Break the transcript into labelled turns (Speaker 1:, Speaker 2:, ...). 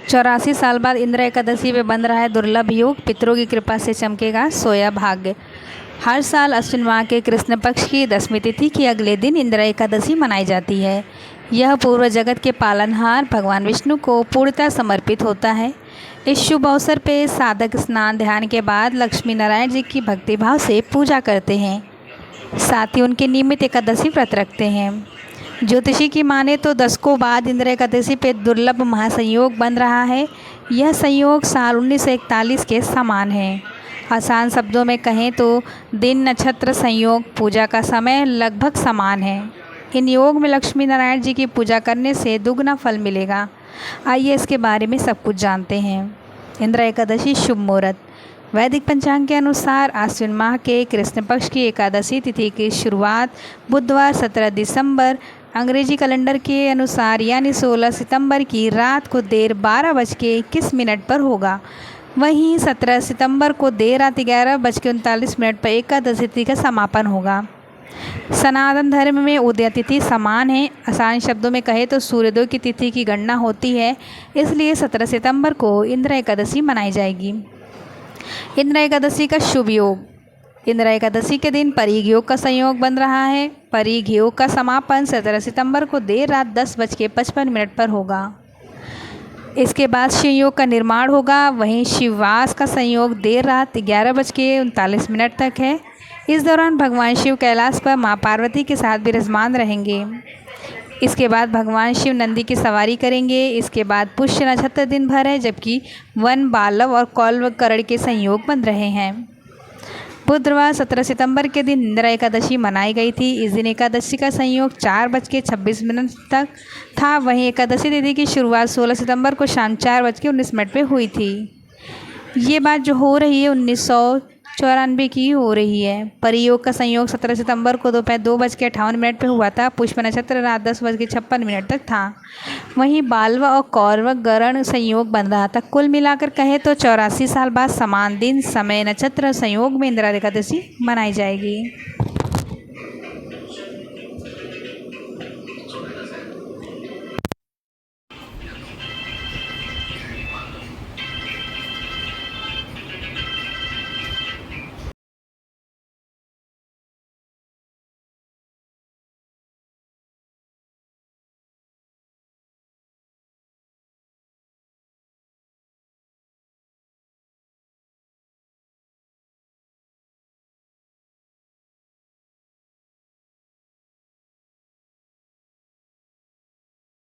Speaker 1: 84 साल बाद इंद्र एकादशी में बन रहा है दुर्लभ योग, पितरों की कृपा से चमकेगा सोया भाग्य। हर साल अश्विन माह के कृष्ण पक्ष की 10वीं तिथि के अगले दिन इंद्र एकादशी मनाई जाती है। यह पूर्व जगत के पालनहार भगवान विष्णु को पूर्णतः समर्पित होता है। इस शुभ अवसर पे साधक स्नान ध्यान के बाद लक्ष्मी नारायण जी की भक्तिभाव से पूजा करते हैं, साथ ही उनके नियमित एकादशी व्रत रखते हैं। ज्योतिषी की माने तो दशकों बाद इंद्र एकादशी पे दुर्लभ महासंयोग बन रहा है। यह संयोग साल 1941 के समान है। आसान शब्दों में कहें तो दिन नक्षत्र संयोग पूजा का समय लगभग समान है। इन योग में लक्ष्मी नारायण जी की पूजा करने से दुगना फल मिलेगा। आइए इसके बारे में सब कुछ जानते हैं। इंद्र एकादशी शुभ मुहूर्त। वैदिक पंचांग के अनुसार आश्विन माह के कृष्ण पक्ष की एकादशी तिथि की शुरुआत बुधवार 17 दिसंबर, अंग्रेजी कैलेंडर के अनुसार यानी 16 सितंबर की रात को देर 12:21 पर होगा। वहीं 17 सितंबर को देर रात 11:39 पर एकादशी तिथि का समापन होगा। सनातन धर्म में उदय तिथि समान है। आसान शब्दों में कहे तो सूर्योदय की तिथि की गणना होती है, इसलिए 17 सितंबर को इंद्र एकादशी मनाई जाएगी। इंद्र एकादशी का शुभ योग। इंद्र एकादशी के दिन परीघ योग का संयोग बन रहा है। परीघ योग का समापन 17 सितंबर को देर रात 10:55 पर होगा। इसके बाद शिव योग का निर्माण होगा। वहीं शिववास का संयोग देर रात 11:39 तक है। इस दौरान भगवान शिव कैलाश पर मां पार्वती के साथ विराजमान रहेंगे। इसके बाद भगवान शिव नंदी की सवारी करेंगे। इसके बाद पुष्य नक्षत्र दिन भर है, जबकि वन बालव और कौल्व करण के संयोग बन रहे हैं। बुधवार 17 सितंबर के दिन इंद्र एकादशी मनाई गई थी। इस दिन एकादशी का संयोग 4:26 तक था। वहीं एकादशी तिथि की शुरुआत 16 सितंबर को शाम 4:19 पर हुई थी। ये बात जो हो रही है 1994 की हो रही है। परियोग का संयोग 17 सितंबर को दोपहर 2:58 पर हुआ था। पुष्य नक्षत्र रात 10:56 तक था। वहीं बालव और कौरव गरण संयोग बन रहा था। कुल मिलाकर कहे तो 84 साल बाद समान दिन समय नक्षत्र संयोग में इंद्र एकादशी मनाई जाएगी।